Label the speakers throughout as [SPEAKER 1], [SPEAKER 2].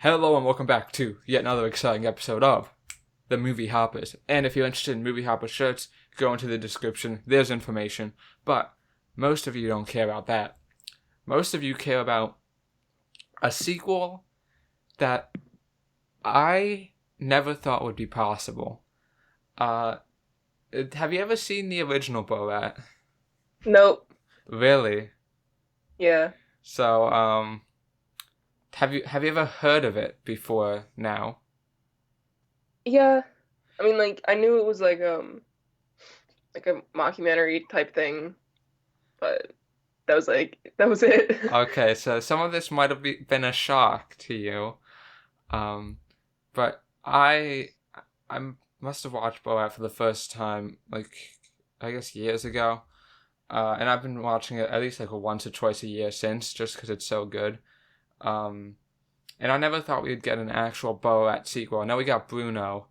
[SPEAKER 1] Hello and welcome back to yet another exciting episode of the Movie Hoppers. And if you're interested in Movie Hopper shirts, go into the description. There's information. But most of you don't care about that. Most of you care about a sequel that I never thought would be possible. Have you ever seen the original Borat?
[SPEAKER 2] Nope.
[SPEAKER 1] Really?
[SPEAKER 2] Yeah.
[SPEAKER 1] So, have you ever heard of it before now?
[SPEAKER 2] Yeah. I mean, like, I knew it was like a mockumentary type thing, but that was it.
[SPEAKER 1] Okay, so some of this might have been a shock to you, um, but I must have watched Borat for the first time like I guess years ago, and I've been watching it at least like once or twice a year since, just because it's so good. Um, and I never thought we'd get an actual Borat sequel. I know we got Bruno,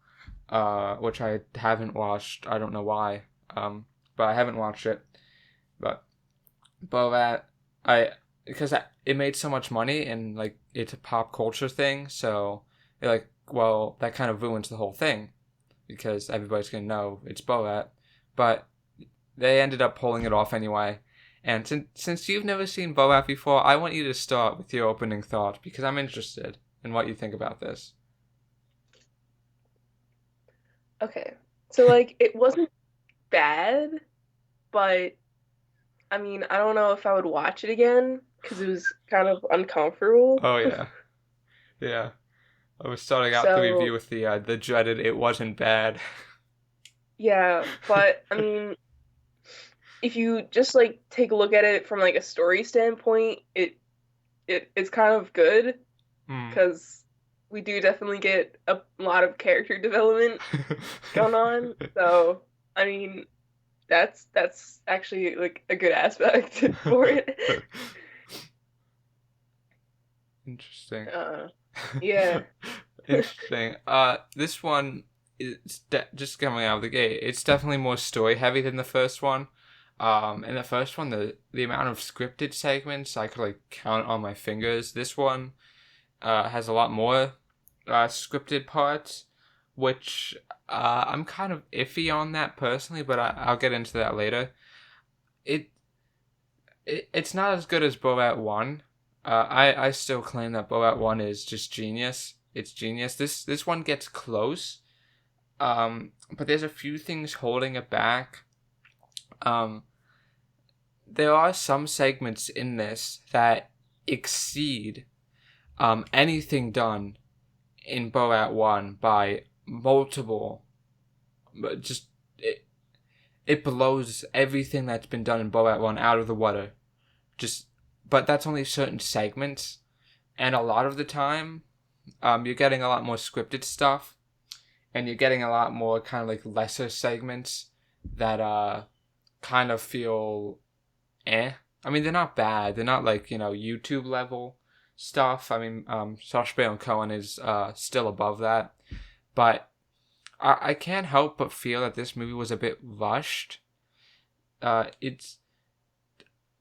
[SPEAKER 1] which I haven't watched. I don't know why, but I haven't watched it. But Borat, I because it made so much money and like it's a pop culture thing, so that kind of ruins the whole thing because everybody's gonna know it's Borat. But they ended up pulling it off anyway. And since you've never seen Borat before, I want you to start with your opening thought because I'm interested in what you think about this.
[SPEAKER 2] Okay. So like it wasn't bad, but I mean, I don't know if I would watch it again because it was kind of uncomfortable.
[SPEAKER 1] Oh yeah, yeah. I was starting out the review
[SPEAKER 2] So,
[SPEAKER 1] with the dreaded "it wasn't bad."
[SPEAKER 2] yeah, but I mean, if you just like take a look at it from like a story standpoint, it's kind of good
[SPEAKER 1] Hmm.
[SPEAKER 2] because we do definitely get a lot of character development going on. So, I mean, that's actually like a good aspect for it.
[SPEAKER 1] Interesting.
[SPEAKER 2] Uh, yeah.
[SPEAKER 1] Interesting. This one is just coming out of the gate. It's definitely more story heavy than the first one. In the first one, the amount of scripted segments I could like count on my fingers. This one, has a lot more, scripted parts, which I'm kind of iffy on that personally, but I'll get into that later. It, it's not as good as Borat One. I still claim that Borat One is just genius. It's genius. This one gets close. But there's a few things holding it back. Um, there are some segments in this that exceed anything done in Borat One by multiple. But just it blows everything that's been done in Borat One out of the water. Just, but that's only certain segments, and a lot of the time, you're getting a lot more scripted stuff, and you're getting a lot more kind of like lesser segments that kind of feel eh. I mean, they're not bad. They're not like YouTube level stuff. I mean, Sacha Baron Cohen is still above that, but I can't help but feel that this movie was a bit rushed. It's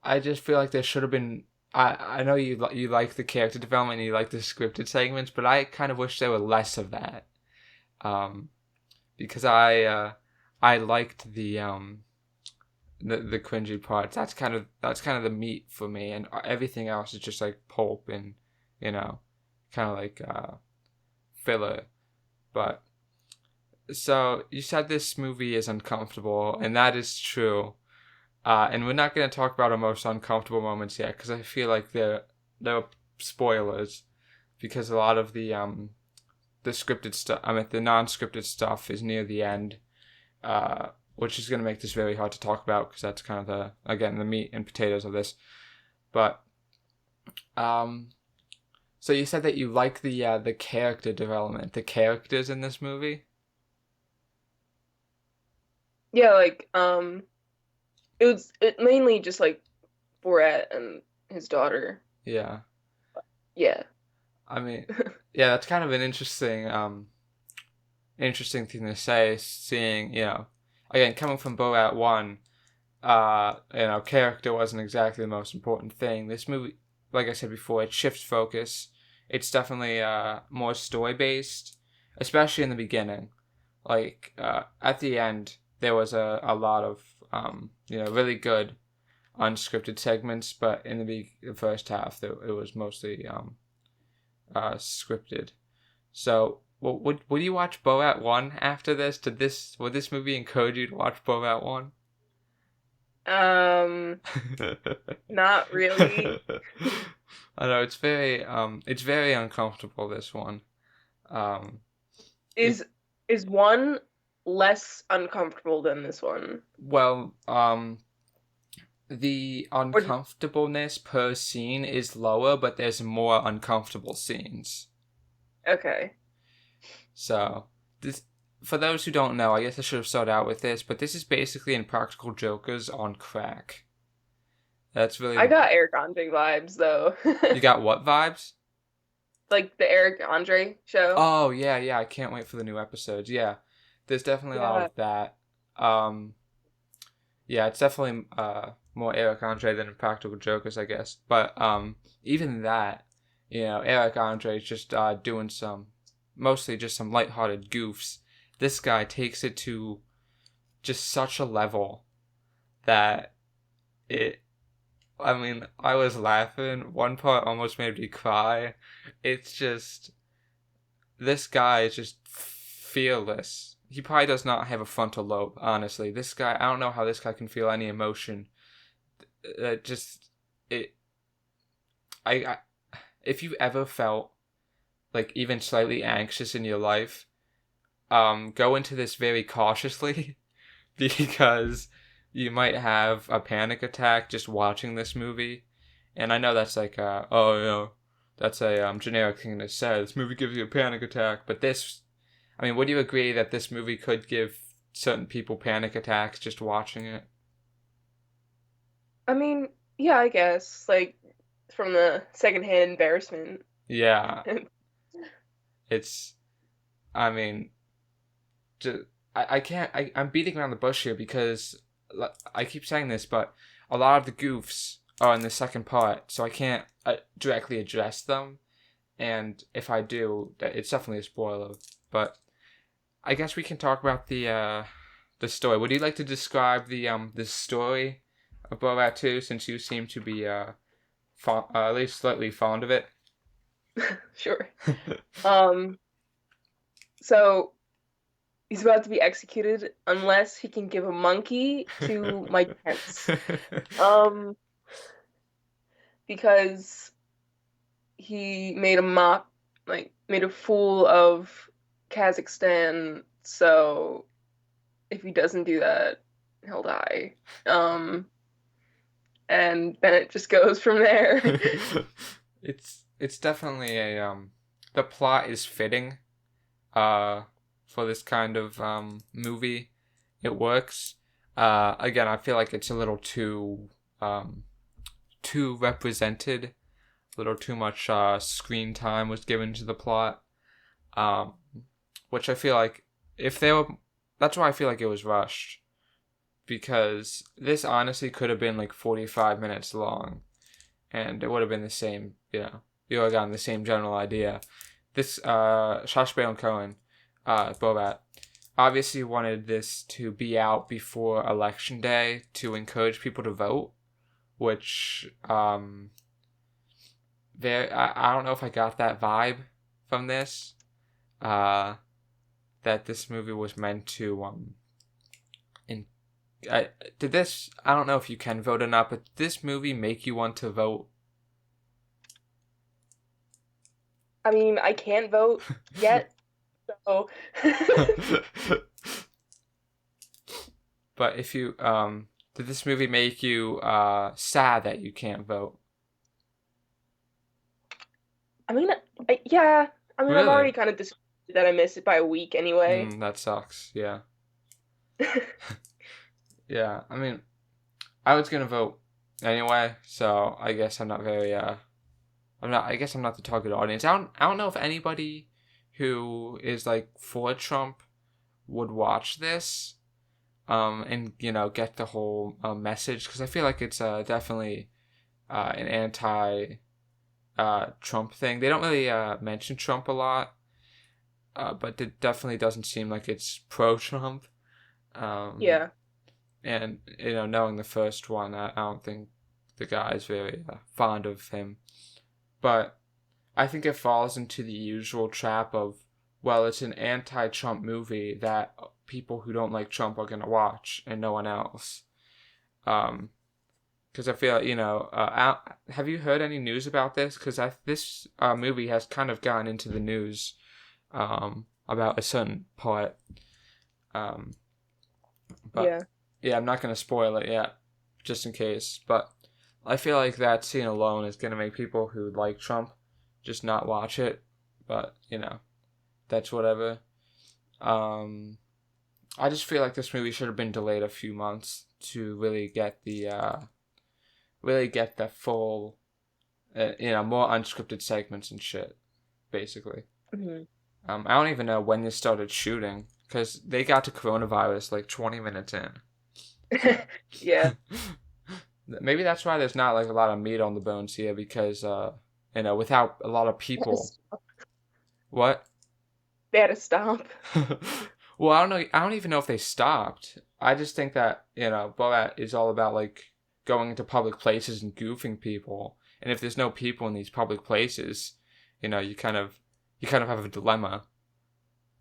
[SPEAKER 1] I just feel like there should have been. I know you like the character development and you like the scripted segments, but I kind of wish there were less of that. Um, because I liked the cringy parts. That's kind of the meat for me, and everything else is just like pulp and you know, kind of like filler. But so you said this movie is uncomfortable, and that is true. And we're not going to talk about our most uncomfortable moments yet because I feel like they're spoilers because a lot of the scripted stuff, I mean the non-scripted stuff, is near the end, which is going to make this very hard to talk about because that's kind of the meat and potatoes of this. But um, so you said that you like the character development, the characters in this movie.
[SPEAKER 2] Yeah, like it mainly just like Borat and his daughter.
[SPEAKER 1] Yeah,
[SPEAKER 2] Yeah.
[SPEAKER 1] I mean, yeah, that's kind of an interesting thing to say. Seeing again coming from Borat One, character wasn't exactly the most important thing. This movie, like I said before, it shifts focus it's definitely more story based, especially in the beginning. Like at the end, there was a lot of really good unscripted segments, but in the first half, it was mostly scripted. So, would you watch Borat 1 after this? Would this movie encourage you to watch Borat 1?
[SPEAKER 2] Not really.
[SPEAKER 1] I know it's very uncomfortable, this one. Um it
[SPEAKER 2] Is one less uncomfortable than this one?
[SPEAKER 1] well, the
[SPEAKER 2] Or
[SPEAKER 1] uncomfortableness per scene is lower, but there's more uncomfortable scenes.
[SPEAKER 2] okay.
[SPEAKER 1] So, this, for those who don't know, I guess I should have started out with this, but this is basically Impractical Jokers on crack. That's really
[SPEAKER 2] I got Eric Andre vibes though.
[SPEAKER 1] You got what vibes?
[SPEAKER 2] Like the Eric Andre show.
[SPEAKER 1] Oh, yeah, I can't wait for the new episodes. Yeah, there's definitely a lot
[SPEAKER 2] Yeah.
[SPEAKER 1] of that. Um, yeah, it's definitely more Eric Andre than Impractical Jokers, I guess. But even that, Eric Andre is just doing mostly just some lighthearted goofs. This guy takes it to just such a level that I was laughing. One part almost made me cry. It's just, this guy is just fearless. He probably does not have a frontal lobe, honestly. This guy, I don't know how this guy can feel any emotion. Just, it, I, if you ever felt like even slightly anxious in your life, go into this very cautiously because you might have a panic attack just watching this movie. And I know that's like, that's a generic thing to say. This movie gives you a panic attack, but would you agree that this movie could give certain people panic attacks just watching it?
[SPEAKER 2] I mean, yeah, I guess like from the secondhand embarrassment.
[SPEAKER 1] Yeah, it's, I mean, just, I can't, I'm beating around the bush here because I keep saying this, but a lot of the goofs are in the second part, so I can't directly address them. And if I do, it's definitely a spoiler. But I guess we can talk about the story. Would you like to describe the story of Borat 2, since you seem to be at least slightly fond of it?
[SPEAKER 2] Sure. Um, so he's about to be executed unless he can give a monkey to Mike Pence. Because he made a fool of Kazakhstan, so if he doesn't do that, he'll die. And then it just goes from there.
[SPEAKER 1] It's definitely the plot is fitting for this kind of movie. It works. Again, I feel like it's a little too represented. A little too much screen time was given to the plot. Which I feel like that's why I feel like it was rushed. Because this honestly could have been like 45 minutes long. And it would have been the same, you would have gotten the same general idea. This, Sacha Baron Cohen, Borat, obviously wanted this to be out before Election Day to encourage people to vote, which, I don't know if I got that vibe from this, that this movie was meant to, I don't know if you can vote or not, but did this movie make you want to vote?
[SPEAKER 2] I mean, I can't vote yet, so
[SPEAKER 1] But if you, did this movie make you, sad that you can't vote?
[SPEAKER 2] I mean, yeah. I mean, I'm
[SPEAKER 1] Really?
[SPEAKER 2] already kind of disappointed that I missed it by a week anyway.
[SPEAKER 1] That sucks, yeah. Yeah, I was gonna vote anyway, so I guess I'm not very, I guess I'm not the target audience. I don't know if anybody who is like for Trump would watch this, and get the whole message, because I feel like it's definitely an anti Trump thing. They don't really mention Trump a lot, but it definitely doesn't seem like it's pro-Trump. Um,
[SPEAKER 2] Yeah.
[SPEAKER 1] and knowing the first one, I don't think the guy's very fond of him. But I think it falls into the usual trap of, well, it's an anti-Trump movie that people who don't like Trump are gonna watch and no one else. Because I feel, have you heard any news about this? Because this movie has kind of gotten into the news about a certain part. But
[SPEAKER 2] Yeah.
[SPEAKER 1] yeah, I'm not gonna spoil it yet, just in case. But I feel like that scene alone is gonna make people who like Trump just not watch it. But that's whatever. I just feel like this movie should have been delayed a few months to really get the full, more unscripted segments and shit, basically.
[SPEAKER 2] Hmm.
[SPEAKER 1] I don't even know when they started shooting because they got to coronavirus like 20 minutes in. So
[SPEAKER 2] Yeah.
[SPEAKER 1] maybe that's why there's not like a lot of meat on the bones here because without a lot of people. What?
[SPEAKER 2] They had to stop.
[SPEAKER 1] Well, I don't know. I don't even know if they stopped. I just think that Borat is all about like going into public places and goofing people. And if there's no people in these public places, you kind of have a dilemma.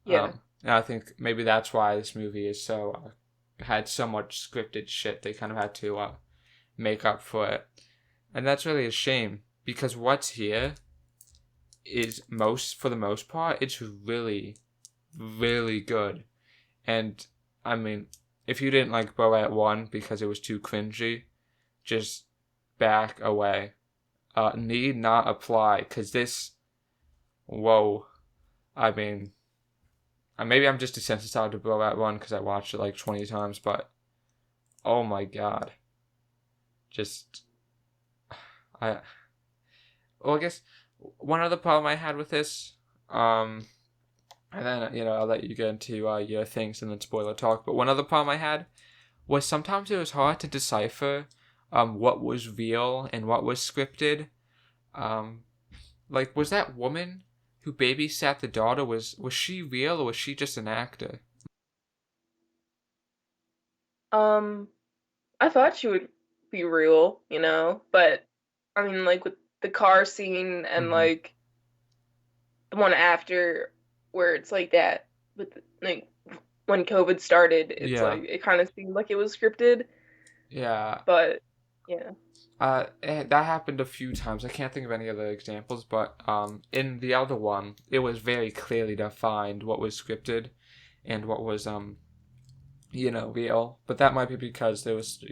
[SPEAKER 2] Yeah.
[SPEAKER 1] And I think maybe that's why this movie is so had so much scripted shit. They kind of had to make up for it, and that's really a shame because what's here is for the most part, it's really, really good. And I mean, if you didn't like Borat 1 because it was too cringy, just back away. Need not apply because this, whoa. I mean, maybe I'm just desensitized to Borat 1 because I watched it like 20 times, but oh my god. Just, I, well, I guess one other problem I had with this, and then I'll let you get into your things and then spoiler talk. But one other problem I had was sometimes it was hard to decipher what was real and what was scripted. Um, like was that woman who babysat the daughter was she real or was she just an actor?
[SPEAKER 2] Um, I thought she would be real, but I mean, like with the car scene and
[SPEAKER 1] Mm-hmm.
[SPEAKER 2] like the one after where it's like that with like when COVID started, it's
[SPEAKER 1] Yeah,
[SPEAKER 2] like it kind of seemed like it was scripted,
[SPEAKER 1] yeah.
[SPEAKER 2] but yeah.
[SPEAKER 1] That happened a few times. I can't think of any other examples, but in the other one, it was very clearly defined what was scripted and what was real. But that might be because there was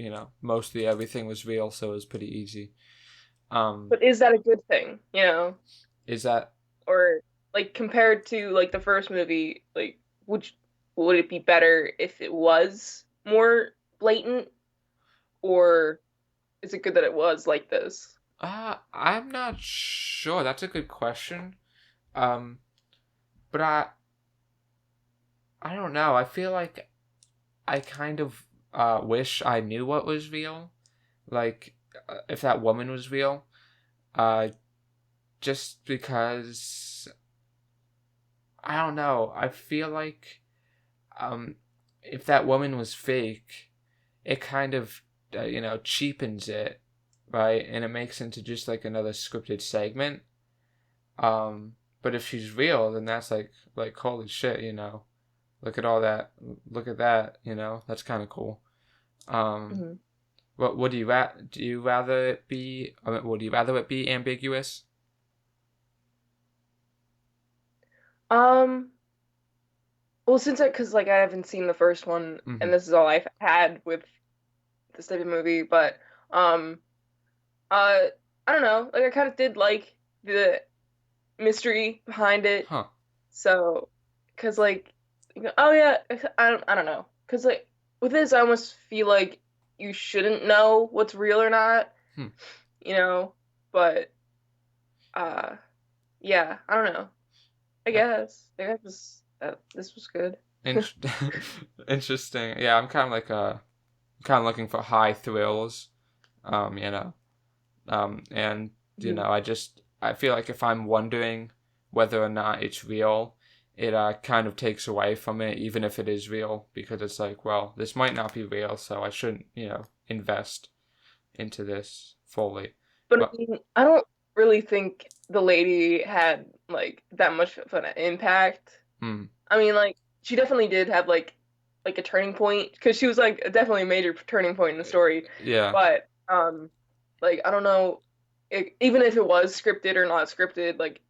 [SPEAKER 1] mostly everything was real, so it was pretty easy. Um,
[SPEAKER 2] But is that a good thing,
[SPEAKER 1] is that
[SPEAKER 2] or like compared to like the first movie, like would it be better if it was more blatant, or is it good that it was like this?
[SPEAKER 1] I'm not sure. That's a good question. Um, but I don't know. I feel like I kind of wish I knew what was real. Like if that woman was real. Uh, just because I don't know. I feel like um, if that woman was fake, it kind of cheapens it, right? And it makes into just like another scripted segment. But if she's real, then that's like holy shit, look at all that, look at that, that's kind of cool. Um,
[SPEAKER 2] Hmm.
[SPEAKER 1] what do you rather it be? Would you rather it be ambiguous?
[SPEAKER 2] Um, well, since because like I haven't seen the first one,
[SPEAKER 1] Mm-hmm.
[SPEAKER 2] and this is all I've had with this type of movie, but um, uh, I don't know. Like I kind of did like the mystery behind it.
[SPEAKER 1] Huh.
[SPEAKER 2] So, because like, oh yeah, I don't know. Because like with this, I almost feel like you shouldn't know what's real or not,
[SPEAKER 1] Hmm.
[SPEAKER 2] you know. But uh, yeah, I don't know. I guess this was good.
[SPEAKER 1] In- Interesting. Yeah, I'm kind of looking for high thrills. Um, you know, and
[SPEAKER 2] Mhm.
[SPEAKER 1] I just I feel like if I'm wondering whether or not it's real, it kind of takes away from it, even if it is real, because it's like, well, this might not be real, so I shouldn't, invest into this fully.
[SPEAKER 2] But I
[SPEAKER 1] But
[SPEAKER 2] mean, I don't really think the lady had like that much of an impact.
[SPEAKER 1] mm,
[SPEAKER 2] I mean, like she definitely did have like a turning point because she was like definitely a major turning point in the story.
[SPEAKER 1] yeah,
[SPEAKER 2] But like I don't know, even if it was scripted or not scripted, like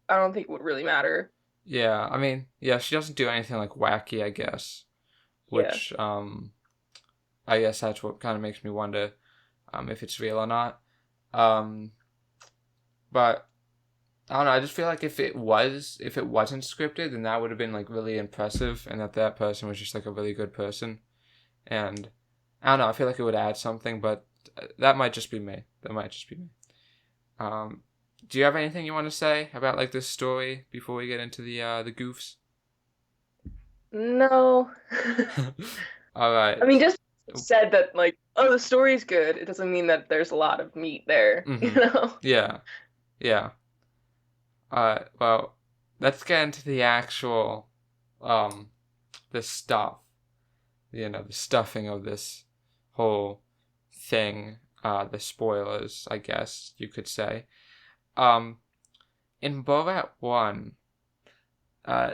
[SPEAKER 2] I don't think it would really matter.
[SPEAKER 1] yeah. I mean, yeah, she doesn't do anything like wacky, I guess.
[SPEAKER 2] Yeah.
[SPEAKER 1] Which I guess that's what kind of makes me wonder if it's real or not. Um, but I don't know. I just feel like if it wasn't scripted, then that would have been like really impressive, and that person was just like a really good person. And I don't know. I feel like it would add something, but that might just be me. That might just be me. Um, do you have anything you want to say about like this story before we get into the goofs?
[SPEAKER 2] No.
[SPEAKER 1] All
[SPEAKER 2] I
[SPEAKER 1] right.
[SPEAKER 2] mean, just said that like, oh, the story's good. It doesn't mean that there's a lot of meat there, you
[SPEAKER 1] Mm-hmm.
[SPEAKER 2] know?
[SPEAKER 1] Yeah. Yeah. Well, let's get into the actual the stuff. The stuffing of this whole thing. The spoilers, I guess you could say. Um, in Borat 1, uh,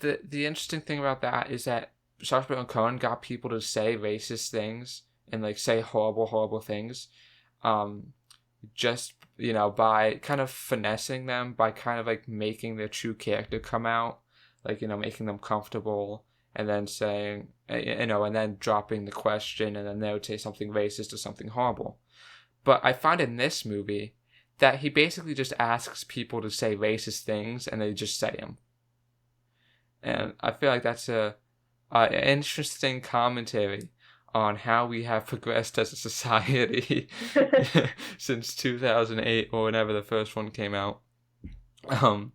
[SPEAKER 1] the interesting thing about that is that Sacha Baron Cohen got people to say racist things and like say horrible, horrible things, um, just by kind of finessing them, by kind of like making their true character come out, like making them comfortable, and then saying and then dropping the question, and then they would say something racist or something horrible. But I find in this movie that he basically just asks people to say racist things, and they just say them. And I feel like that's an interesting commentary on how we have progressed as a society since 2008 or whenever the first one came out. Um,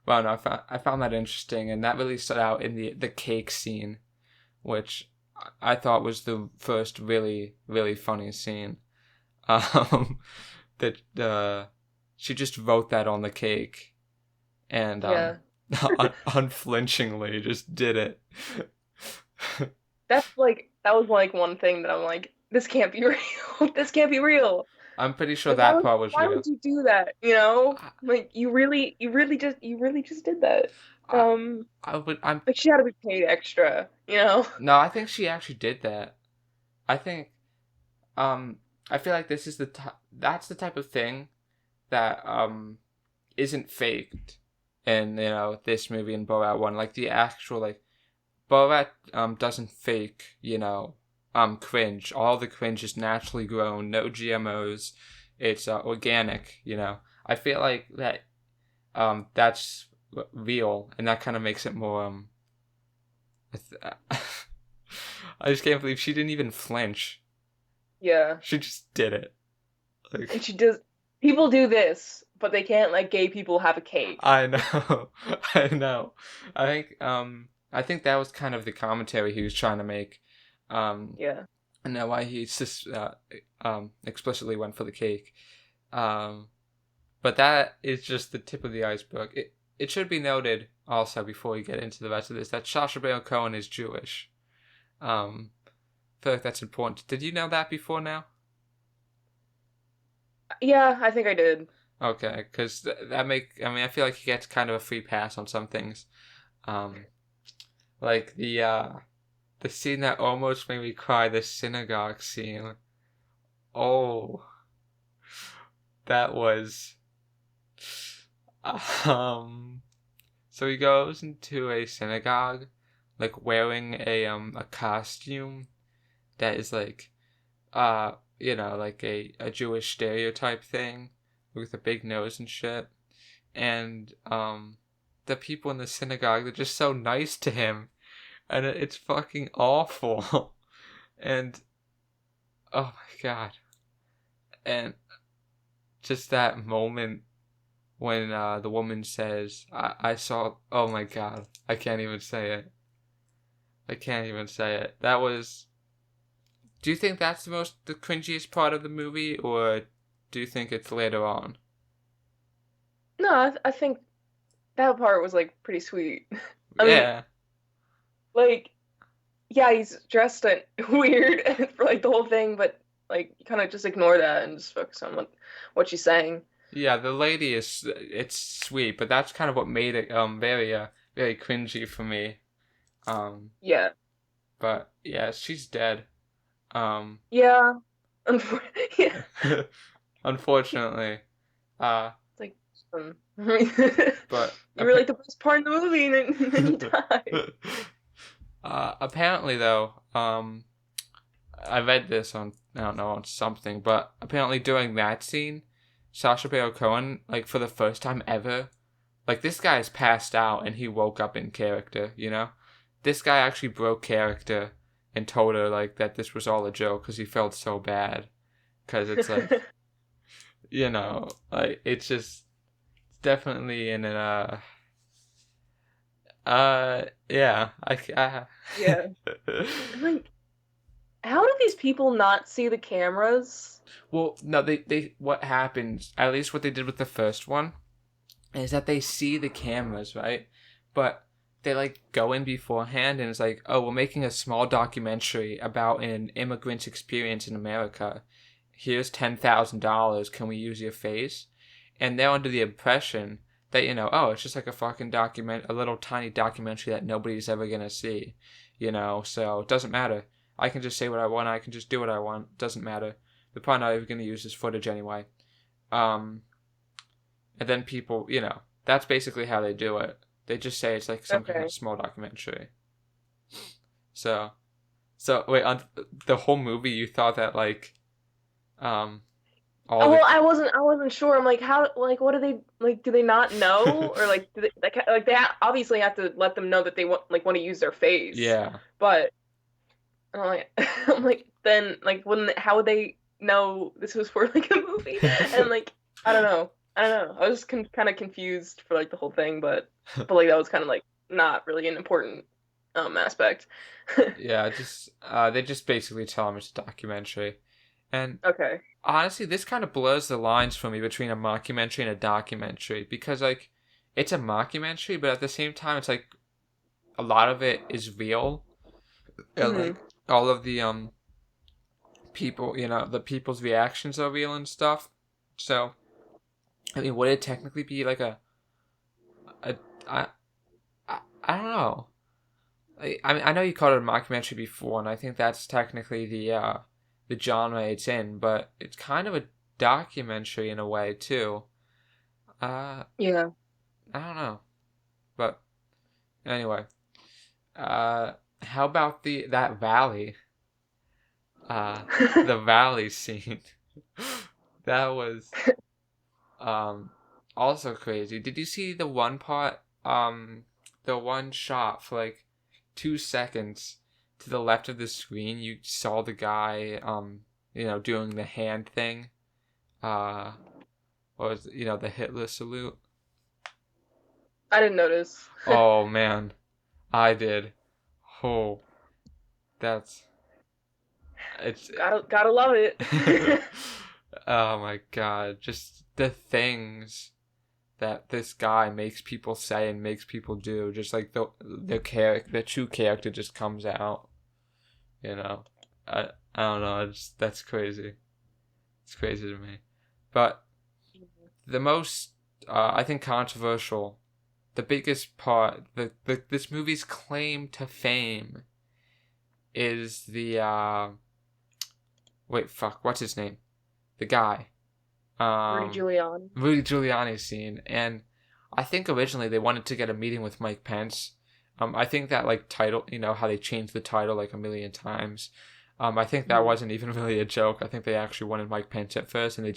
[SPEAKER 1] well, no, I found that interesting, and that really stood out in the cake scene, which I thought was the first really really funny scene. Um, that she just wrote that on the cake, and
[SPEAKER 2] Yeah.
[SPEAKER 1] unflinchingly just did it.
[SPEAKER 2] That was like one thing that I'm like, this can't be real. This can't be real.
[SPEAKER 1] I'm pretty sure
[SPEAKER 2] Like
[SPEAKER 1] that part was
[SPEAKER 2] why
[SPEAKER 1] real.
[SPEAKER 2] would you do that? You know? Like you really just did that.
[SPEAKER 1] I, I would. I'm
[SPEAKER 2] Like she had to be paid extra, you know?
[SPEAKER 1] No. I think she actually did that. I think. Um. I feel like this is that's the type of thing that isn't faked in this movie in Borat 1. Like the actual like Borat doesn't fake cringe. All the cringe is naturally grown, no GMOs. It's organic. I feel like that's real, and that kind of makes it more I just can't believe she didn't even flinch.
[SPEAKER 2] Yeah.
[SPEAKER 1] She just did it.
[SPEAKER 2] And
[SPEAKER 1] Like,
[SPEAKER 2] she does people do this, but they can't let gay people have a cake.
[SPEAKER 1] I know. I know. I think that was kind of the commentary he was trying to make.
[SPEAKER 2] Yeah.
[SPEAKER 1] And now why he just explicitly went for the cake. Um but that is just the tip of the iceberg. It should be noted also before we get into the rest of this that Sacha Baron Cohen is Jewish. I feel like that's important. Did you know that before now?
[SPEAKER 2] Yeah, I think I did.
[SPEAKER 1] Okay, because I feel like he gets kind of a free pass on some things. Um, like the scene that almost made me cry, the synagogue scene. Oh, that was um. So he goes into a synagogue, like wearing a costume that is like like a Jewish stereotype thing with a big nose and shit. And the people in the synagogue, they're just so nice to him, and it's fucking awful. And oh my god. And just that moment when the woman says, I saw, oh my god, I can't even say it. I can't even say it. That was. Do you think that's the cringiest part of the movie, or do you think it's later on?
[SPEAKER 2] No, I think that part was like pretty sweet. I mean,
[SPEAKER 1] Yeah.
[SPEAKER 2] like, yeah, he's dressed weird for like the whole thing, but like you kind of just ignore that and just focus on what she's saying.
[SPEAKER 1] Yeah, the lady is it's sweet, but that's kind of what made it very cringy for me. Um,
[SPEAKER 2] Yeah,
[SPEAKER 1] but yeah, she's dead. Um,
[SPEAKER 2] yeah, yeah.
[SPEAKER 1] unfortunately. Uh,
[SPEAKER 2] It's like,
[SPEAKER 1] but
[SPEAKER 2] you were like the best part in the movie, and then you die.
[SPEAKER 1] apparently though, I read this on I don't know on something, but apparently during that scene, Sacha Baron Cohen, like for the first time ever, like this guy's passed out and he woke up in character. You know, this guy actually broke character and told her like that this was all a joke because he felt so bad. Because it's like like it's just it's definitely in an yeah
[SPEAKER 2] Yeah. I'm like, how do these people not see the cameras?
[SPEAKER 1] well no they what happens at least what they did with the first one is that they see the cameras, right? But they like go in beforehand and it's like, oh, we're making a small documentary about an immigrant's experience in America. Here's $10,000. Can we use your face? And they're under the impression that, oh, it's just like a fucking a little tiny documentary that nobody's ever gonna see, so it doesn't matter. I can just say what I want, I can just do what I want, doesn't matter. They're probably not even gonna use this footage anyway. Um, and then people, that's basically how they do it. They just say it's like some kind
[SPEAKER 2] Okay.
[SPEAKER 1] of small documentary. So, so wait, on the whole movie, you thought that like, um, all
[SPEAKER 2] Oh,
[SPEAKER 1] the
[SPEAKER 2] well, I wasn't sure. I'm like, how, like, what do they, like, do they not know? Or like, do they, like they obviously have to let them know that they want to use their face.
[SPEAKER 1] yeah,
[SPEAKER 2] But I'm like, I'm like, then, like, how would they know this was for like a movie? And like, I don't know. I don't know. I was kind of confused for like the whole thing, but like that was kind of like not really an important aspect.
[SPEAKER 1] yeah, just they just basically tell them it's a documentary, and
[SPEAKER 2] Okay.
[SPEAKER 1] honestly, this kind of blurs the lines for me between a mockumentary and a documentary because like, it's a mockumentary, but at the same time, it's like a lot of it is real, and
[SPEAKER 2] Hmm.
[SPEAKER 1] like all of the people, the people's reactions are real and stuff. So, I mean, would it technically be like a I, I don't know. I mean, I know you called it a mockumentary before, and I think that's technically the genre it's in, but it's kind of a documentary in a way too. Uh,
[SPEAKER 2] Yeah.
[SPEAKER 1] I don't know, but anyway, how about that valley? The valley scene. That was Um, also crazy. Did you see the one part? The one shot for like 2 seconds to the left of the screen. You saw the guy, doing the hand thing. Uh, was the Hitler salute?
[SPEAKER 2] I didn't notice.
[SPEAKER 1] Oh man, I did. Oh, that's it's.
[SPEAKER 2] Gotta love it.
[SPEAKER 1] Oh my god, just the things that this guy makes people say and makes people do. Just like the true character just comes out. You know, I don't know. That's crazy. It's crazy to me. But the most I think controversial, the biggest part, this movie's claim to fame is the wait fuck what's his name, the guy
[SPEAKER 2] Rudy
[SPEAKER 1] um
[SPEAKER 2] Giuliani.
[SPEAKER 1] Rudy Giuliani scene. And I think originally they wanted to get a meeting with Mike Pence. I think that like title, how they changed the title like a million times. I think that
[SPEAKER 2] Mhm.
[SPEAKER 1] wasn't even really a joke. I think they actually wanted Mike Pence at first, and they're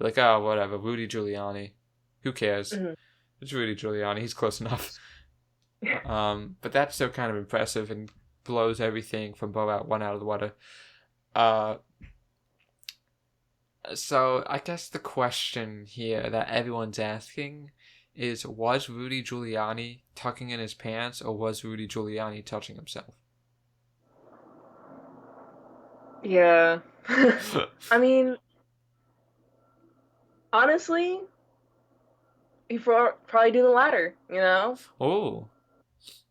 [SPEAKER 1] like, oh, whatever, Rudy Giuliani, who cares?
[SPEAKER 2] Mhm.
[SPEAKER 1] It's Rudy Giuliani. He's close enough. But that's still kind of impressive and blows everything from Borat one out of the water. Uh, so I guess the question here that everyone's asking is, was Rudy Giuliani tucking in his pants, or was Rudy Giuliani touching himself?
[SPEAKER 2] Yeah. I mean, honestly, he probably do the latter, you know?
[SPEAKER 1] Oh,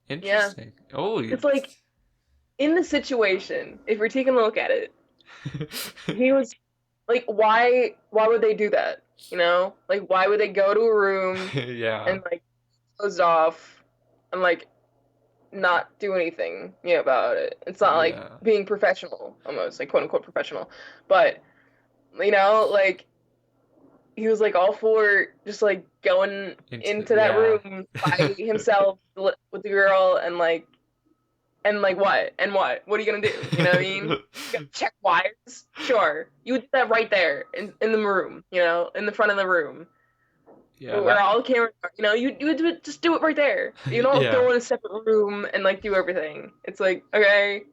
[SPEAKER 2] Yeah.
[SPEAKER 1] interesting. Oh,
[SPEAKER 2] It's like in the situation, if you're taking a look at it, he was like, why would they do that? You know? Like why would they go to a room
[SPEAKER 1] yeah,
[SPEAKER 2] and like closed off and like not do anything, about it? It's not like
[SPEAKER 1] yeah,
[SPEAKER 2] being professional, almost like quote unquote professional. But like he was like all for just like going into that
[SPEAKER 1] yeah.
[SPEAKER 2] room by himself with the girl and like what? And what? What are you gonna do? You know what I mean? You gotta check wires? Sure. You would do that right there in the room, in the front of the room.
[SPEAKER 1] yeah,
[SPEAKER 2] Where
[SPEAKER 1] that.
[SPEAKER 2] all the cameras are, you would do it, just do it right there. You don't
[SPEAKER 1] Yeah,
[SPEAKER 2] go in a separate room and like do everything. It's like, okay.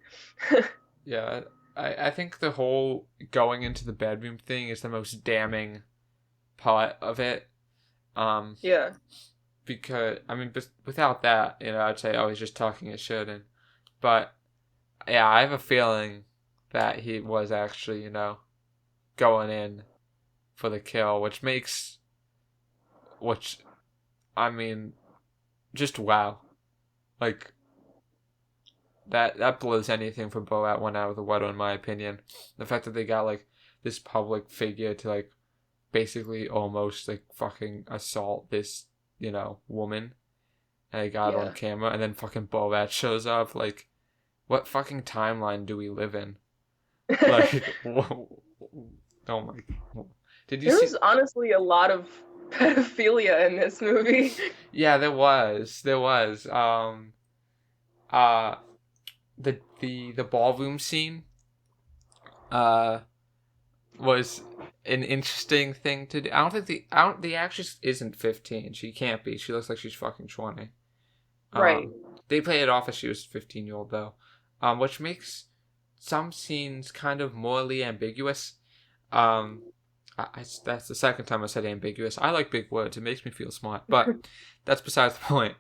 [SPEAKER 1] yeah. I think the whole going into the bedroom thing is the most damning part of it. Um,
[SPEAKER 2] Yeah.
[SPEAKER 1] because I mean, without that, I'd say, oh, he's just talking his shit, but yeah, I have a feeling that he was actually, going in for the kill, which I mean, just wow, like that blows anything for Boat one out of the water, in my opinion. The fact that they got like this public figure to like basically almost like fucking assault this, woman, and they got it on
[SPEAKER 2] Yeah.
[SPEAKER 1] camera, and then fucking Borat shows up. Like, what fucking timeline do we live in? Like, whoa, oh my, did you
[SPEAKER 2] There
[SPEAKER 1] see?
[SPEAKER 2] was honestly a lot of pedophilia in this movie.
[SPEAKER 1] Yeah, there was. Uh, the ballroom scene, uh, was an interesting thing to do. The actress isn't 15. She can't be. She looks like she's fucking 20.
[SPEAKER 2] Right.
[SPEAKER 1] They play it off as she was a 15-year-old though, which makes some scenes kind of morally ambiguous. Um, that's the second time I said ambiguous. I like big words. It makes me feel smart, but that's besides the point.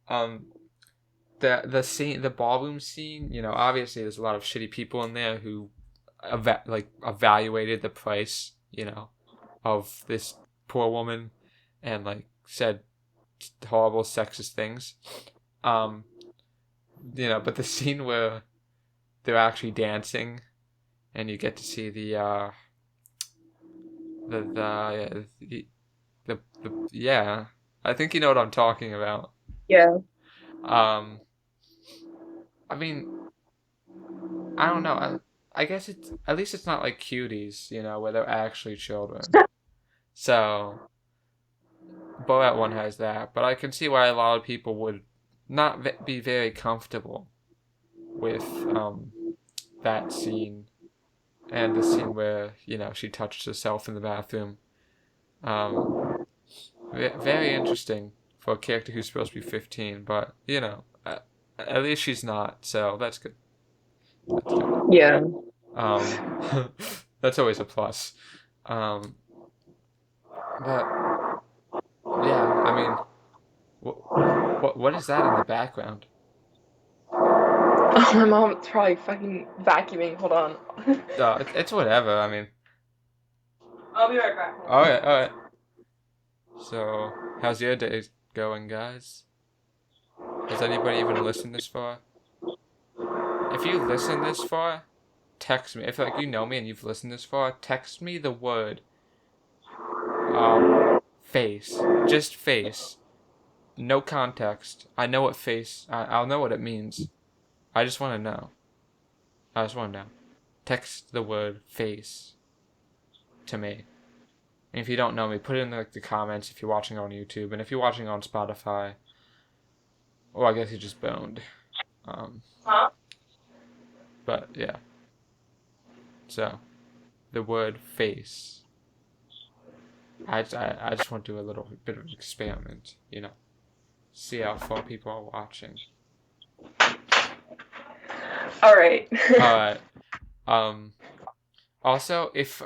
[SPEAKER 1] Um, the scene, the ballroom scene. Obviously there's a lot of shitty people in there who, evaluated the price, of this poor woman, and like said horrible sexist things. Um, but the scene where they're actually dancing, and you get to see the yeah, I think you know what I'm talking about.
[SPEAKER 2] Yeah.
[SPEAKER 1] Um, I mean, I don't know. I guess it's at least it's not like cuties, where they're actually children. So Borat one has that, but I can see why a lot of people would not be very comfortable with that scene, and the scene where she touched herself in the bathroom. Um, very interesting for a character who's supposed to be 15, but at least she's not, so that's good. That's good.
[SPEAKER 2] Yeah.
[SPEAKER 1] Um, that's always a plus. Um, but yeah, I mean, what is that in the background?
[SPEAKER 2] Oh, my mom's probably fucking vacuuming. Hold on.
[SPEAKER 1] It's whatever. I mean,
[SPEAKER 2] I'll be right back.
[SPEAKER 1] all right, all right. So, how's your day going, guys? Has anybody even listened this far? If you listen this far, text me. If like you know me and you've listened this far, text me the word face. Just face. No context. I know what face. I'll know what it means. I just want to know. I just want to know. Text the word face to me. And if you don't know me, put it in the comments if you're watching on YouTube, and if you're watching on Spotify, well, I guess you just boned.
[SPEAKER 2] Huh?
[SPEAKER 1] But yeah. So, the word face. I just want to do a little bit of an experiment, see how far people are watching.
[SPEAKER 2] All right.
[SPEAKER 1] Alright. Um, Also, if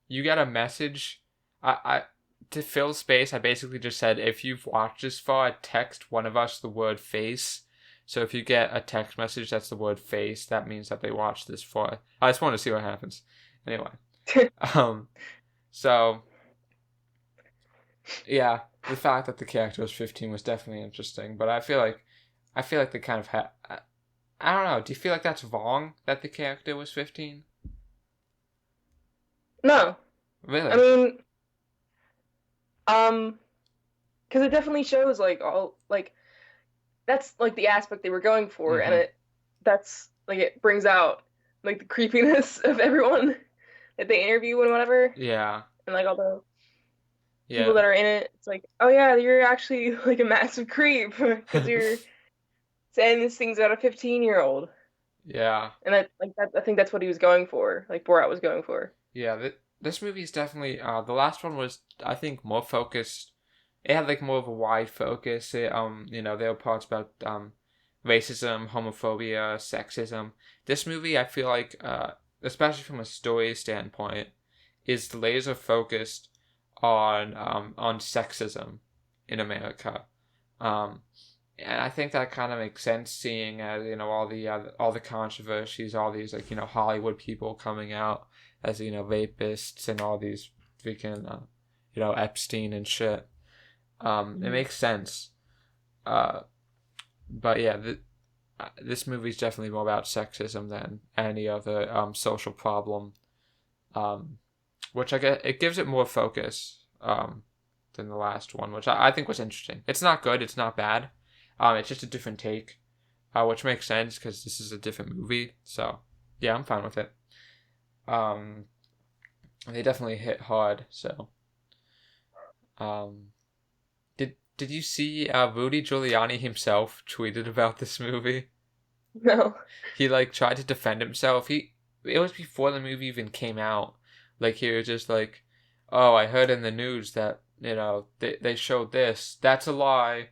[SPEAKER 1] you get a message, I to fill space, I basically just said if you've watched this far, text one of us the word face. So if you get a text message that's the word face, that means that they watched this far. I just want to see what happens. Anyway, so yeah, the fact that the character was 15 was definitely interesting, but I feel like they kind of had. I don't know. Do you feel like that's wrong that the character was 15?
[SPEAKER 2] No, I
[SPEAKER 1] Really?
[SPEAKER 2] mean, um, because it definitely shows like all like that's like the aspect they were going for, and
[SPEAKER 1] Mm-hmm.
[SPEAKER 2] that's like it brings out like the creepiness of everyone that they interview and whatever,
[SPEAKER 1] Yeah.
[SPEAKER 2] and like all the people
[SPEAKER 1] Yeah.
[SPEAKER 2] that are in it. It's like, oh yeah, you're actually like a massive creep because you're saying these things about a 15-year-old,
[SPEAKER 1] Yeah.
[SPEAKER 2] and that I think that's what he was going for, like Borat was going for.
[SPEAKER 1] Yeah. This movie is definitely. The last one was, I think, more focused. It had like more of a wide focus. There were parts about racism, homophobia, sexism. This movie, I feel like, especially from a story standpoint, is laser focused on sexism in America. Um, and I think that kind of makes sense, seeing as all the controversies, all these like Hollywood people coming out as rapists and all these freaking Epstein and shit. It
[SPEAKER 2] Mhm.
[SPEAKER 1] makes sense. Uh, but yeah, this movie's definitely more about sexism than any other social problem. Um, which I get it gives it more focus than the last one, which I think was interesting. It's not good. It's not bad. It's just a different take, which makes sense because this is a different movie. So yeah, I'm fine with it. Um, they definitely hit hard. So um, did you see Rudy Giuliani himself tweeted about this movie?
[SPEAKER 2] No.
[SPEAKER 1] He like tried to defend himself. It was before the movie even came out. Like he was just like, "Oh, I heard in the news that they showed this. That's a lie."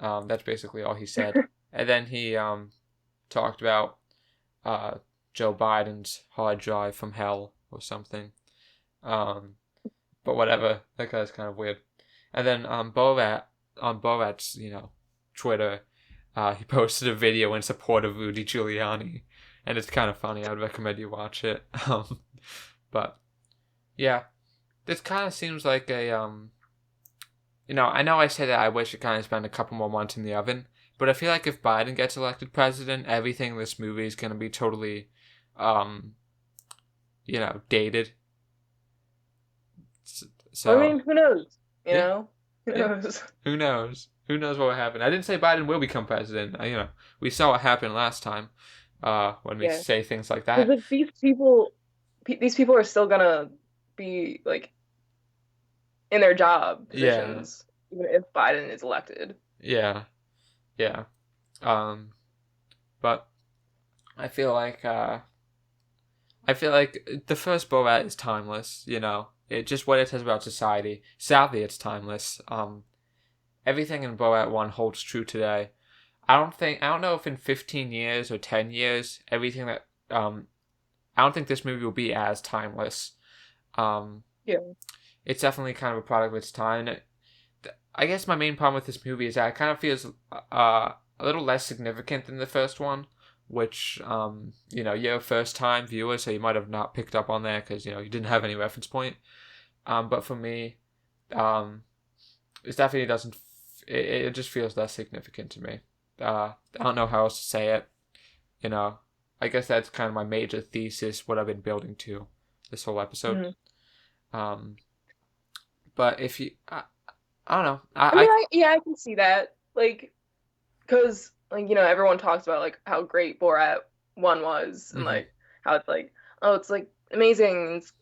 [SPEAKER 1] That's basically all he said. And then he talked about uh Joe Biden's hard drive from hell or something. Um, but whatever. That guy's kind of weird. And then Borat's Twitter, he posted a video in support of Rudy Giuliani, and it's kind of funny. I would recommend you watch it. But yeah, this kind of seems like I know I said that I wish it kind of spent a couple more months in the oven, but I feel like if Biden gets elected president, everything in this movie is gonna be totally, um, dated.
[SPEAKER 2] I
[SPEAKER 1] So
[SPEAKER 2] mean, who knows? You
[SPEAKER 1] yeah,
[SPEAKER 2] know, who
[SPEAKER 1] yeah.
[SPEAKER 2] knows?
[SPEAKER 1] Who knows? Who knows what will happen? I didn't say Biden will become president. We saw what happened last time. When we
[SPEAKER 2] Yeah,
[SPEAKER 1] say things like
[SPEAKER 2] because
[SPEAKER 1] that.
[SPEAKER 2] like these people are still gonna be like in their job
[SPEAKER 1] Yeah,
[SPEAKER 2] positions even if Biden is elected.
[SPEAKER 1] yeah, yeah. Um, but I feel like the first Borat is timeless. It just what it says about society. Sadly, it's timeless. Everything in Borat One holds true today. I don't know if in 15 years or 10 years everything that I don't think this movie will be as timeless. Um,
[SPEAKER 2] Yeah.
[SPEAKER 1] it's definitely kind of a product of its time. I guess my main problem with this movie is that it kind of feels a little less significant than the first one, which you're a first time viewer, so you might have not picked up on that because you didn't have any reference point. But for me, um, it definitely doesn't. It just feels less significant to me. I don't know how else to say it. You know, I guess that's kind of my major thesis, what I've been building to this whole episode.
[SPEAKER 2] Mhm.
[SPEAKER 1] Um, but if you, I don't know.
[SPEAKER 2] I mean, yeah, I can see that. Like, because like everyone talks about like how great Borat one was, and
[SPEAKER 1] Mhm.
[SPEAKER 2] like how it's like, oh, it's like amazing, it's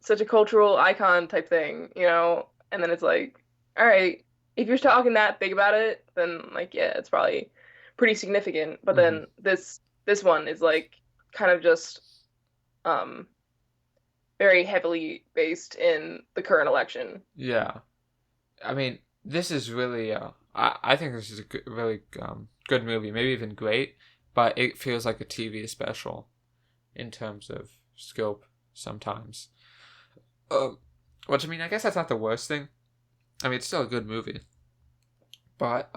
[SPEAKER 2] such a cultural icon type thing. And then it's like, all right, if you're talking that big about it, then like yeah, it's probably pretty significant. But
[SPEAKER 1] Mhm.
[SPEAKER 2] then this one is like kind of just um very heavily based in the current election.
[SPEAKER 1] Yeah. I mean, this is really. I think this is a really good movie, maybe even great. But it feels like a TV special in terms of scope sometimes. Uh, which I mean, I guess that's not the worst thing. I mean, it's still a good movie, but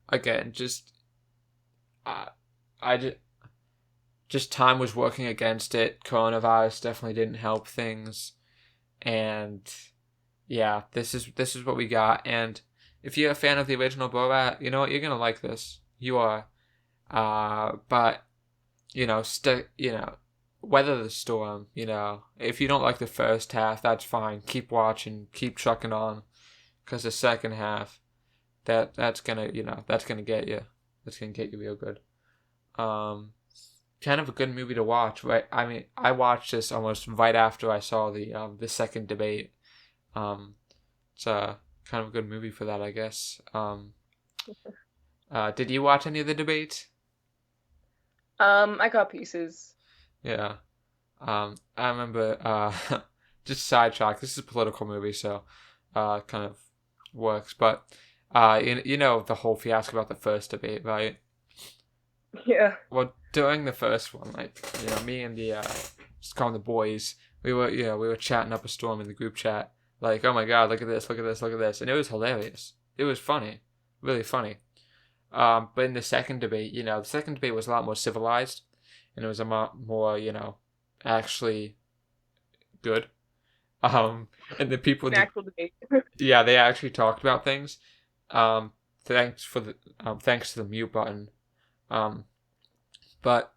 [SPEAKER 1] again, uh, I just time was working against it. Coronavirus definitely didn't help things, and yeah, this is what we got. And if you're a fan of the original Borat, you know what, you're gonna like this. You are. But weather the storm. If you don't like the first half, that's fine. Keep watching, keep trucking on, because the second half, that's gonna get you. That's gonna get you real good. Um, Kind of a good movie to watch, right? I mean, I watched this almost right after I saw the second debate. Um, it's kind of a good movie for that, I guess. Did you watch any of the debates?
[SPEAKER 2] I got pieces.
[SPEAKER 1] Yeah. I remember. Just sidetrack. This is a political movie, so kind of works. But you know the whole fiasco about the first debate, right?
[SPEAKER 2] Yeah.
[SPEAKER 1] Well, during the first one, like me and the just calling the boys, we were chatting up a storm in the group chat, like, oh my god, look at this, look at this, look at this, and it was hilarious. It was funny, really funny. But in the second debate, the second debate was a lot more civilized, and it was a lot more, actually good. And the people
[SPEAKER 2] An
[SPEAKER 1] in the
[SPEAKER 2] actual debate.
[SPEAKER 1] yeah, they actually talked about things. Um, thanks to the mute button. Um, but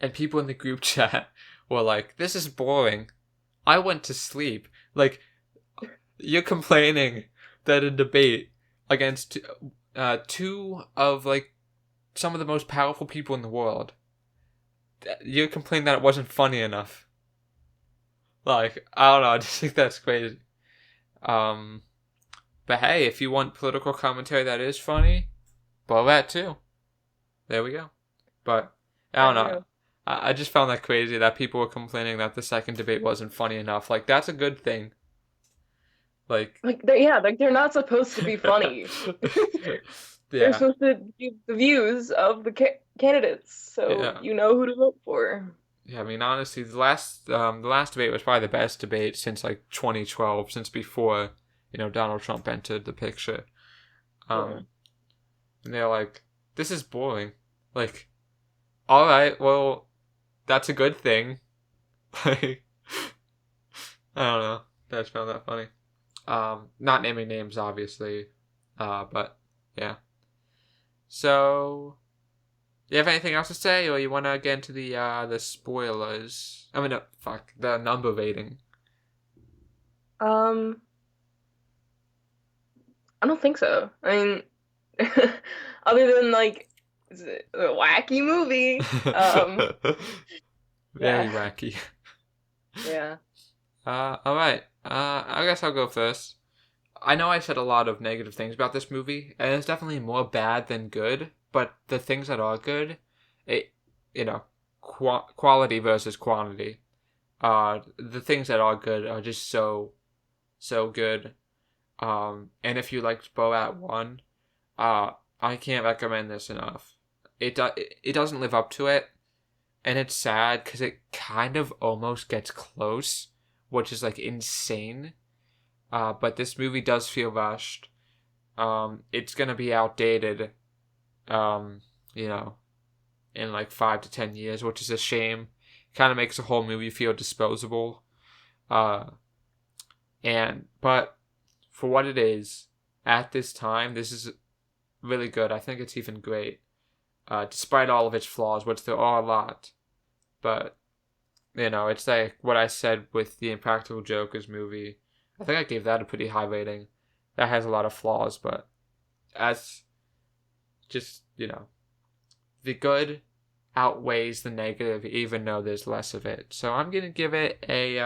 [SPEAKER 1] and people in the group chat were like, "This is boring. I went to sleep." Like, you're complaining that a debate against two of like some of the most powerful people in the world, you're complaining that it wasn't funny enough. Like, I don't know. I just think that's crazy. Um, but hey, if you want political commentary that is funny, blow that too. There we go. But I don't know.
[SPEAKER 2] Yeah.
[SPEAKER 1] I just found that crazy that people were complaining that the second debate wasn't funny enough. Like, that's a good thing. Like,
[SPEAKER 2] Like they're not supposed to be funny. They're
[SPEAKER 1] yeah,
[SPEAKER 2] supposed to give the views of the candidates, so
[SPEAKER 1] yeah,
[SPEAKER 2] you know who to vote for.
[SPEAKER 1] yeah. I mean, honestly, the last debate was probably the best debate since like 2012, since before Donald Trump entered the picture.
[SPEAKER 2] Yeah.
[SPEAKER 1] Um, and they're like, "This is boring." Like, all right, well, that's a good thing. Like, I don't know. I just found that funny. Not naming names, obviously. But yeah. So, you have anything else to say, or you want to get into the spoilers? I mean, no, fuck the number rating.
[SPEAKER 2] Um, I don't think so. I mean, other than like it's a wacky movie.
[SPEAKER 1] Very
[SPEAKER 2] Yeah,
[SPEAKER 1] wacky.
[SPEAKER 2] yeah.
[SPEAKER 1] All right. I guess I'll go first. I know I said a lot of negative things about this movie, and it's definitely more bad than good. But the things that are good, it you know, quality versus quantity. The things that are good are just so good. And if you liked Boat 1, I can't recommend this enough. It doesn't live up to it, and it's sad because it kind of almost gets close, which is like insane. But this movie does feel rushed. It's gonna be outdated. Um, you know, in like 5 to 10 years, which is a shame. Kind of makes the whole movie feel disposable. Uh, but for what it is, at this time, this is really good. I think it's even great, despite all of its flaws, which there are a lot. But it's like what I said with the Impractical Jokers movie. I think I gave that a pretty high rating. That has a lot of flaws, but as just the good outweighs the negative, even though there's less of it. So I'm gonna give it a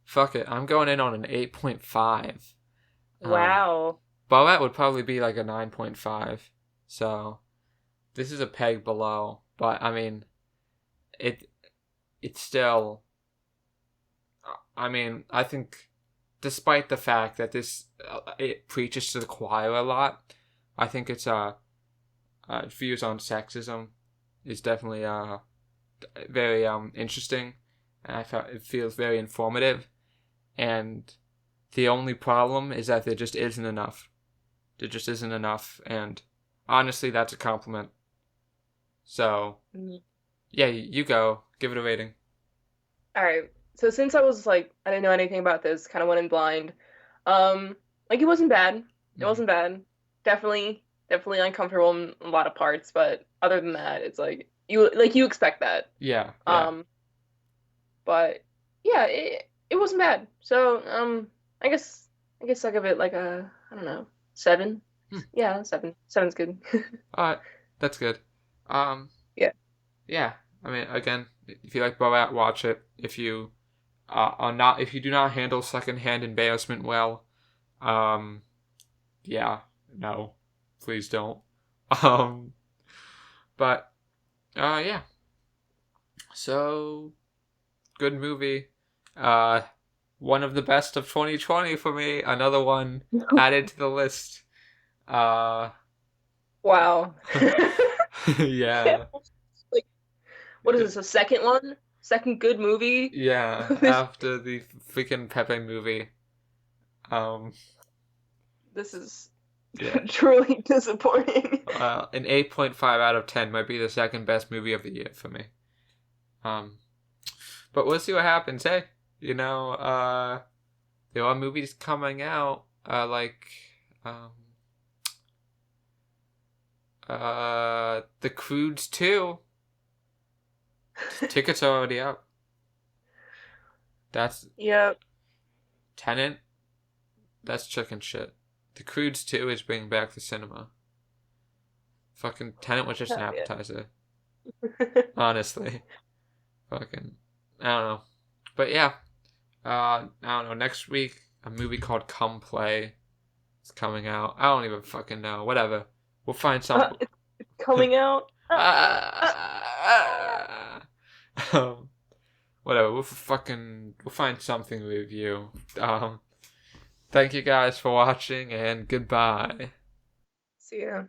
[SPEAKER 1] fuck it. I'm going in on an 8.5.
[SPEAKER 2] Wow.
[SPEAKER 1] Boat would probably be like a 9.5. So this is a peg below, but I mean, it's still. I mean, I think, despite the fact that this it preaches to the choir a lot, I think its views on sexism is definitely very interesting, and I felt it feels very informative. And the only problem is that there just isn't enough. There just isn't enough, and honestly, that's a compliment. So
[SPEAKER 2] Mm.
[SPEAKER 1] yeah, you go. Give it a rating.
[SPEAKER 2] All right. So since I was like I didn't know anything about this, kind of went in blind. Like it wasn't bad. It
[SPEAKER 1] Mm-hmm.
[SPEAKER 2] wasn't bad. Definitely uncomfortable in a lot of parts, but other than that, it's like you expect that.
[SPEAKER 1] Yeah, yeah.
[SPEAKER 2] Um, but yeah, it wasn't bad. So I guess I'll give it like a I don't know 7.
[SPEAKER 1] Hmm.
[SPEAKER 2] Yeah, 7. Seven's good.
[SPEAKER 1] All right, that's good. Um,
[SPEAKER 2] Yeah.
[SPEAKER 1] yeah. I mean, again, if you like Borat, watch it. If you are not, if you do not handle secondhand embarrassment well, um, yeah, no, please don't. Um, but yeah. So good movie. Uh, one of the best of 2020 for me. Another one added to the list. Uh,
[SPEAKER 2] Wow.
[SPEAKER 1] yeah,
[SPEAKER 2] Like, what is this? A second one? Second good movie?
[SPEAKER 1] yeah.
[SPEAKER 2] This
[SPEAKER 1] After the freaking Pepe movie. Um,
[SPEAKER 2] this is
[SPEAKER 1] yeah.
[SPEAKER 2] truly disappointing.
[SPEAKER 1] An 8.5 out of 10 might be the second best movie of the year for me. Um, but we'll see what happens. Hey, you know, there are movies coming out, like, um, The Croods 2. Tickets are already out. That's
[SPEAKER 2] Yeah.
[SPEAKER 1] Tenant. That's chicken shit. The Croods 2 is bringing back the cinema. Fucking Tenant was just an
[SPEAKER 2] Yeah.
[SPEAKER 1] appetizer. Honestly. Fucking, I don't know. But yeah, I don't know. Next week, a movie called Come Play is coming out. I don't even fucking know. Whatever. We'll find some.
[SPEAKER 2] It's coming out.
[SPEAKER 1] um, whatever. We'll find something to review. Thank you guys for watching and goodbye.
[SPEAKER 2] See ya.